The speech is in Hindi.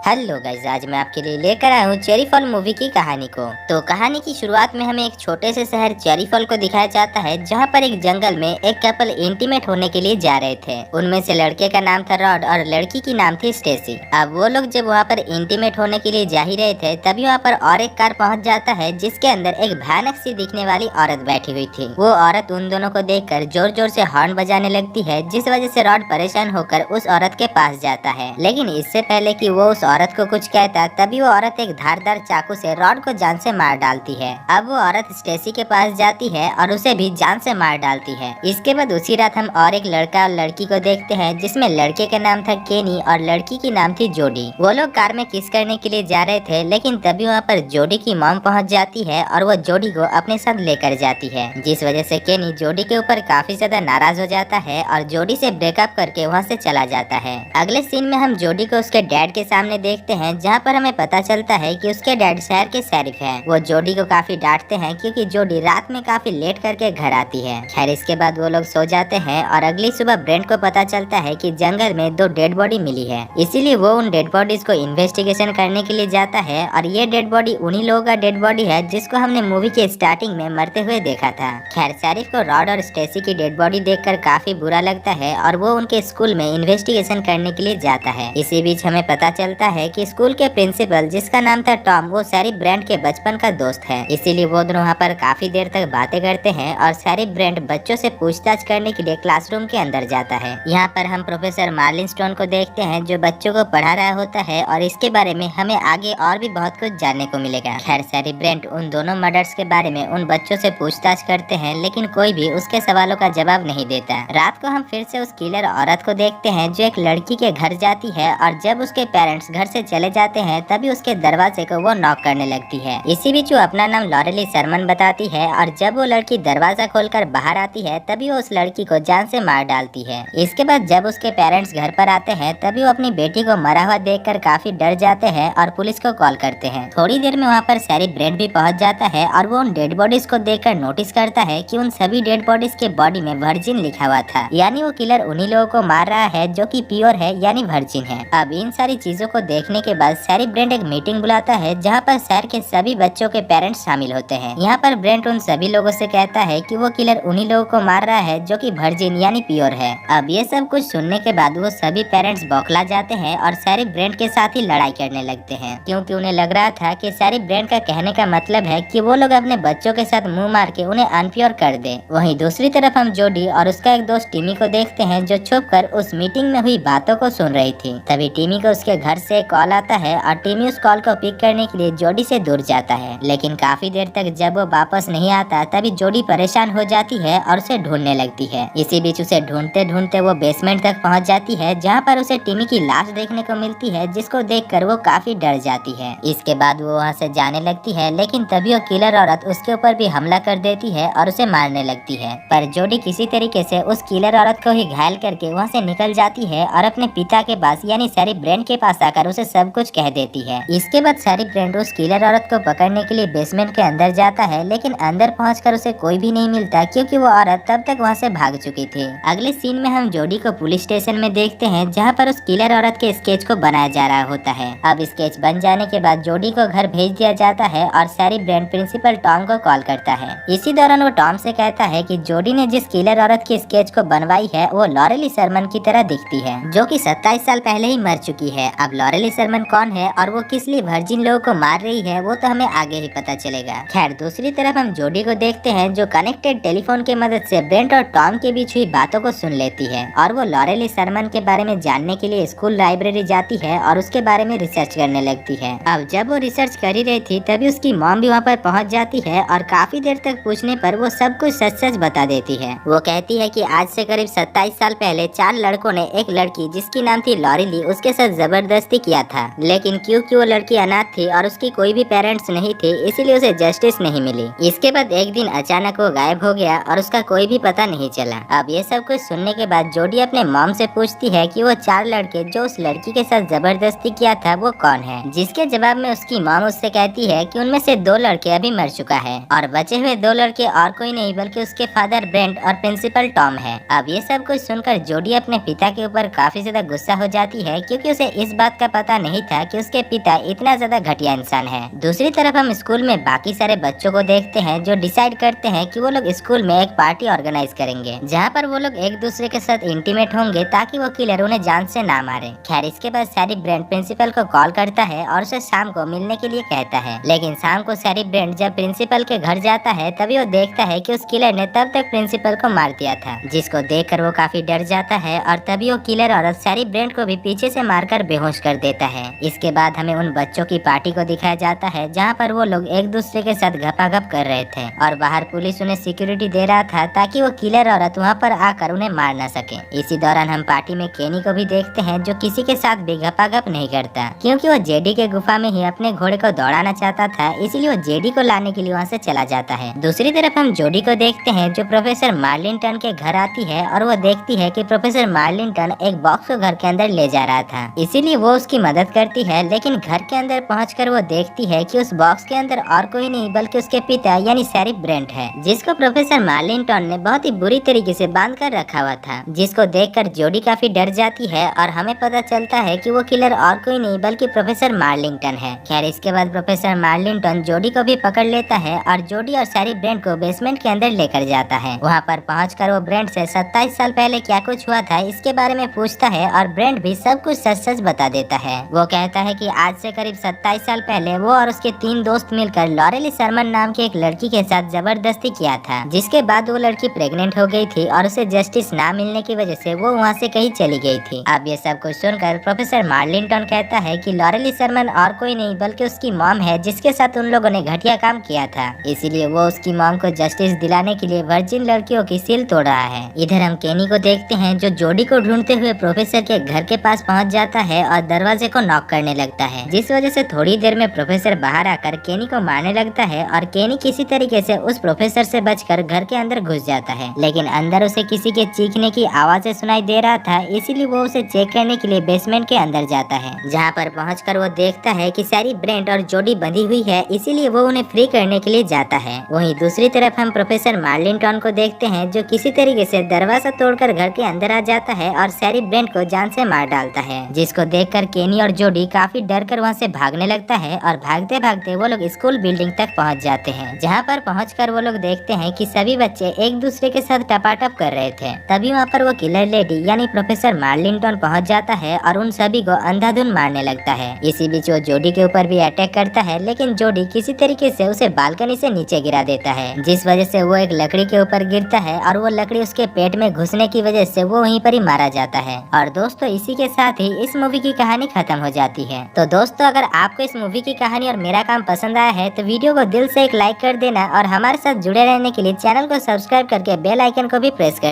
हेलो गाइस, आज मैं आपके लिए लेकर आया हूँ चेरी फॉल मूवी की कहानी को। तो कहानी की शुरुआत में हमें एक छोटे से शहर चेरी फॉल को दिखाया जाता है, जहाँ पर एक जंगल में एक कपल इंटीमेट होने के लिए जा रहे थे। उनमें से लड़के का नाम था रॉड और लड़की की नाम थी स्टेसी। अब वो लोग जब वहाँ पर इंटीमेट होने के लिए जा ही रहे थे, तभी वहाँ पर और एक कार पहुँच जाता है, जिसके अंदर एक भयानक सी दिखने वाली औरत बैठी हुई थी। वो औरत उन दोनों को देखकर जोर जोर से हॉर्न बजाने लगती है, जिस वजह से रॉड परेशान होकर उस औरत के पास जाता है। लेकिन इससे पहले कि वो उस औरत को कुछ कहता, तभी वो औरत एक धारदार चाकू से रॉड को जान से मार डालती है। अब वो औरत स्टेसी के पास जाती है और उसे भी जान से मार डालती है। इसके बाद उसी रात हम और एक लड़का और लड़की को देखते हैं, जिसमें लड़के का नाम था केनी और लड़की की नाम थी जोडी। वो लोग कार में किस करने के लिए जा रहे थे, लेकिन तभी वहाँ पर जोडी की मॉम पहुँच जाती है और वो जोडी को अपने साथ लेकर जाती है, जिस वजह से केनी जोडी के ऊपर काफी ज्यादा नाराज हो जाता है और जोडी से ब्रेकअप करके वहाँ से चला जाता है। अगले सीन में हम जोडी को उसके डैड के सामने देखते हैं, जहाँ पर हमें पता चलता है कि उसके डैड शहर के शेरिफ हैं। वो जोडी को काफी डांटते हैं, क्योंकि जोडी रात में काफी लेट करके घर आती है। खैर, इसके बाद वो लोग सो जाते हैं और अगली सुबह ब्रेंट को पता चलता है कि जंगल में 2 डेड बॉडी मिली है। इसीलिए वो उन डेड बॉडीज को इन्वेस्टिगेशन करने के लिए जाता है और ये डेड बॉडी उन्हीं लोगों का डेड बॉडी है, जिसको हमने मूवी के स्टार्टिंग में मरते हुए देखा था। खैर, शेरिफ को रॉड और स्टेसी की डेड बॉडी देखकर काफी बुरा लगता है और वो उनके स्कूल में इन्वेस्टिगेशन करने के लिए जाता है। इसी बीच हमें पता चलता है कि स्कूल के प्रिंसिपल, जिसका नाम था टॉम, वो शेरिफ ब्रेंट के बचपन का दोस्त है। इसीलिए वो दोनों वहाँ पर काफी देर तक बातें करते हैं और शेरिफ ब्रेंट बच्चों से पूछताछ करने के लिए क्लासरूम के अंदर जाता है। यहाँ पर हम प्रोफेसर मार्लिन स्टोन को देखते हैं, जो बच्चों को पढ़ा रहा होता है और इसके बारे में हमें आगे और भी बहुत कुछ जानने को मिलेगा। खैर, शेरिफ ब्रेंट उन दोनों मर्डर्स के बारे में उन बच्चों से पूछताछ करते हैं, लेकिन कोई भी उसके सवालों का जवाब नहीं देता। रात को हम फिर से उस किलर औरत को देखते हैं, जो एक लड़की के घर जाती है और जब उसके पेरेंट्स घर से चले जाते हैं, तभी उसके दरवाजे को वो नॉक करने लगती है। इसी बीच वो अपना नाम लॉरेली शर्मन बताती है और जब वो लड़की दरवाजा खोलकर बाहर आती है, तभी वो उस लड़की को जान से मार डालती है। इसके बाद जब उसके पेरेंट्स घर पर आते हैं, तभी वो अपनी बेटी को मरा हुआ देखकर काफी डर जाते हैं और पुलिस को कॉल करते हैं। थोड़ी देर में वहाँ पर शेरिफ ब्रेंट भी पहुँच जाता है और वो उन डेड बॉडीज को देखकर नोटिस करता है कि उन सभी डेड बॉडीज के बॉडी में वर्जिन लिखा हुआ था, यानी वो किलर उन्हीं लोगों को मार रहा है जो कि प्योर है, यानी वर्जिन है। अब इन सारी चीजों को देखने के बाद शेरिफ ब्रेंट एक मीटिंग बुलाता है, जहाँ पर शहर के सभी बच्चों के पेरेंट्स शामिल होते हैं। यहाँ पर ब्रेंट उन सभी लोगों से कहता है कि वो किलर उन्हीं लोगों को मार रहा है जो कि वर्जिन यानी प्योर है। अब ये सब कुछ सुनने के बाद वो सभी पेरेंट्स बौखला जाते हैं और शेरिफ ब्रेंट के साथ ही लड़ाई करने लगते हैं, क्योंकि उन्हें लग रहा था कि शेरिफ ब्रेंट का कहने का मतलब है कि वो लोग अपने बच्चों के साथ मुंह मार के उन्हें अनप्योर कर दे। वहीं दूसरी तरफ हम जोडी और उसका एक दोस्त टिमी को देखते हैं, जो छुपकर उस मीटिंग में हुई बातों को सुन रही थी। तभी टिमी को उसके घर से एक कॉल आता है और टिमी उस कॉल को पिक करने के लिए जोडी से दूर जाता है, लेकिन काफी देर तक जब वो वापस नहीं आता, तभी जोडी परेशान हो जाती है और उसे ढूंढने लगती है। इसी बीच उसे ढूंढते ढूंढते वो बेसमेंट तक पहुंच जाती है, जहां पर उसे टिमी की लाश देखने को मिलती है, जिसको देखकर वो काफी डर जाती है। इसके बाद वो वहां से जाने लगती है, लेकिन तभी वो किलर औरत उसके ऊपर भी हमला कर देती है और उसे मारने लगती है। पर जोडी किसी तरीके से उस किलर औरत को ही घायल करके वहाँ से निकल जाती है और अपने पिता के पास यानी शेरिफ ब्रेंट के पास आकर उसे सब कुछ कह देती है। इसके बाद शेरिफ ब्रेंट उस किलर औरत को पकड़ने के लिए बेसमेंट के अंदर जाता है, लेकिन अंदर पहुंचकर उसे कोई भी नहीं मिलता, क्योंकि वो औरत तब तक वहां से भाग चुकी थी। अगले सीन में हम जोडी को पुलिस स्टेशन में देखते हैं, जहां पर उस किलर औरत के स्केच को बनाया जा रहा होता है। अब स्केच बन जाने के बाद जोडी को घर भेज दिया जाता है और शेरिफ ब्रेंट प्रिंसिपल टॉम को कॉल करता है। इसी दौरान वो टॉम से कहता है कि जोडी ने जिस किलर औरत की स्केच को बनवाई है, वो लॉरेली शर्मन की तरह दिखती है, जो कि 27 साल पहले ही मर चुकी है। अब लॉरेली शर्मन कौन है और वो किस लिए वर्जिन लोगों को मार रही है, वो तो हमें आगे ही पता चलेगा। खैर, दूसरी तरफ हम जोडी को देखते हैं, जो कनेक्टेड टेलीफोन की मदद से ब्रेंट और टॉम के बीच हुई बातों को सुन लेती है और वो लॉरेली शर्मन के बारे में जानने के लिए स्कूल लाइब्रेरी जाती है और उसके बारे में रिसर्च करने लगती है। अब जब वो रिसर्च कर ही रही थी, तभी उसकी मॉम भी वहाँ पर पहुँच जाती है और काफी देर तक पूछने पर वो सब कुछ सच सच बता देती है। वो कहती है कि आज से करीब 27 साल पहले 4 लड़कों ने एक लड़की, जिसकी नाम थी लॉरेली, उसके साथ जबरदस्ती किया था, लेकिन क्योंकि वो लड़की अनाथ थी और उसकी कोई भी पेरेंट्स नहीं थे, इसीलिए उसे जस्टिस नहीं मिली। इसके बाद एक दिन अचानक वो गायब हो गया और उसका कोई भी पता नहीं चला। अब ये सब कुछ सुनने के बाद जोडी अपने मॉम से पूछती है कि वो 4 लड़के जो उस लड़की के साथ जबरदस्ती किया था, वो कौन है, जिसके जवाब में उसकी मॉम उससे कहती है कि उनमें से 2 लड़के अभी मर चुका है और बचे हुए 2 लड़के और कोई नहीं बल्कि उसके फादर ब्रेंट और प्रिंसिपल टॉम है। अब ये सब कुछ सुनकर जोडी अपने पिता के ऊपर काफी ज्यादा गुस्सा हो जाती है, क्योंकि उसे इस बात का पता नहीं था कि उसके पिता इतना ज्यादा घटिया इंसान है। दूसरी तरफ हम स्कूल में बाकी सारे बच्चों को देखते हैं जो डिसाइड करते हैं कि वो लोग स्कूल में एक पार्टी ऑर्गेनाइज करेंगे, जहाँ पर वो लोग एक दूसरे के साथ इंटीमेट होंगे ताकि वो किलर उन्हें जान से ना मारे। खैर इसके बाद सैरी ब्रेंट प्रिंसिपल को कॉल करता है और उसे शाम को मिलने के लिए कहता है। लेकिन शाम को सैरी ब्रेंट जब प्रिंसिपल के घर जाता है तभी वो देखता है कि उस किलर ने तब तक प्रिंसिपल को मार दिया था, जिसको देखकर वो काफी डर जाता है और तभी वो किलर औरत सैरी ब्रेंट को भी पीछे से मारकर बेहोश कर देता है। इसके बाद हमें उन बच्चों की पार्टी को दिखाया जाता है जहाँ पर वो लोग एक दूसरे के साथ घपाघप कर रहे थे और बाहर पुलिस उन्हें सिक्योरिटी दे रहा था ताकि वो किलर औरत वहाँ पर आकर उन्हें मार न सके। इसी दौरान हम पार्टी में केनी को भी देखते हैं जो किसी के साथ भी घपाघप नहीं करता, क्योंकि वो जेडी के गुफा में ही अपने घोड़े को दौड़ाना चाहता था, इसलिए वो जेडी को लाने के लिए वहाँ से चला जाता है। दूसरी तरफ हम जोडी को देखते हैं जो प्रोफेसर मार्लिंगटन के घर आती है और वो देखती है कि प्रोफेसर मार्लिंगटन एक बॉक्स को घर के अंदर ले जा रहा था, इसीलिए वो उसकी मदद करती है। लेकिन घर के अंदर पहुंचकर वो देखती है कि उस बॉक्स के अंदर और कोई नहीं बल्कि उसके पिता यानी सैरी ब्रेंट है, जिसको प्रोफेसर मार्लिंगटन ने बहुत ही बुरी तरीके से बांध कर रखा हुआ था, जिसको देखकर जोडी काफी डर जाती है और हमें पता चलता है कि वो किलर और कोई नहीं बल्कि प्रोफेसर मार्लिंगटन है। खैर इसके बाद प्रोफेसर मार्लिंगटन जोडी को भी पकड़ लेता है और जोडी और सैरी ब्रेंट को बेसमेंट के अंदर लेकर जाता है। वहाँ पर पहुंचकर वो ब्रेंट से 27 साल पहले क्या कुछ हुआ था इसके बारे में पूछता है और ब्रेंट भी सब कुछ सच सच बता देता है। वो कहता है कि आज से करीब 27 साल पहले वो और उसके 3 दोस्त मिलकर लॉरेली शर्मन नाम की एक लड़की के साथ जबरदस्ती किया था, जिसके बाद वो लड़की प्रेग्नेंट हो गई थी और उसे जस्टिस ना मिलने की वजह से वो वहाँ से कहीं चली गई थी। अब ये सब कुछ सुनकर प्रोफेसर मार्लिंगटन कहता है कि लॉरेली शर्मन और कोई नहीं बल्कि उसकी मॉम है, जिसके साथ उन लोगों ने घटिया काम किया था, इसीलिए वो उसकी मॉम को जस्टिस दिलाने के लिए वर्जिन लड़कियों की सील तोड़ रहा है। इधर हम केनी को देखते हैं जो जोडी को ढूंढते हुए प्रोफेसर के घर के पास पहुंच जाता है और दरवाजे को नॉक करने लगता है, जिस वजह से थोड़ी देर में प्रोफेसर बाहर आकर केनी को मारने लगता है और केनी किसी तरीके से उस प्रोफेसर से बचकर घर के अंदर घुस जाता है। लेकिन अंदर उसे किसी के चीखने की आवाजें सुनाई दे रहा था, इसीलिए वो उसे चेक करने के लिए बेसमेंट के अंदर जाता है, जहाँ पर पहुंचकर वो देखता है कि सैरी ब्रेंट और जोडी बंधी हुई है, इसीलिए वो उन्हें फ्री करने के लिए जाता है। वहीं दूसरी तरफ हम प्रोफेसर मार्लिंगटन को देखते हैं जो किसी तरीके से दरवाजा तोड़कर घर के अंदर आ जाता है और सैरी ब्रेंट को जान से मार डालता है, जिसको देखकर केनी और जोडी काफी डर कर वहाँ से भागने लगता है और भागते भागते वो लोग स्कूल बिल्डिंग तक पहुँच जाते हैं, जहाँ पर पहुँचकर वो लोग देखते हैं कि सभी बच्चे एक दूसरे के साथ टपाटप कर रहे थे। तभी वहाँ पर वो किलर लेडी यानी प्रोफेसर मार्लिंगटन पहुँच जाता है और उन सभी को अंधाधुन मारने लगता है। इसी बीच वो जोडी के ऊपर भी अटैक करता है, लेकिन जोडी किसी तरीके से उसे बालकनी से नीचे गिरा देता है, जिस वजह से वो एक लकड़ी के ऊपर गिरता है और वो लकड़ी उसके पेट में घुसने की वजह से वो वहीं पर ही मारा जाता है। और दोस्तों इसी के साथ ही इस मूवी की कहानी खत्म हो जाती है। तो दोस्तों अगर आपको इस मूवी की कहानी और मेरा काम पसंद आया है तो वीडियो को दिल से एक लाइक कर देना और हमारे साथ जुड़े रहने के लिए चैनल को सब्सक्राइब करके बेल आइकन को भी प्रेस कर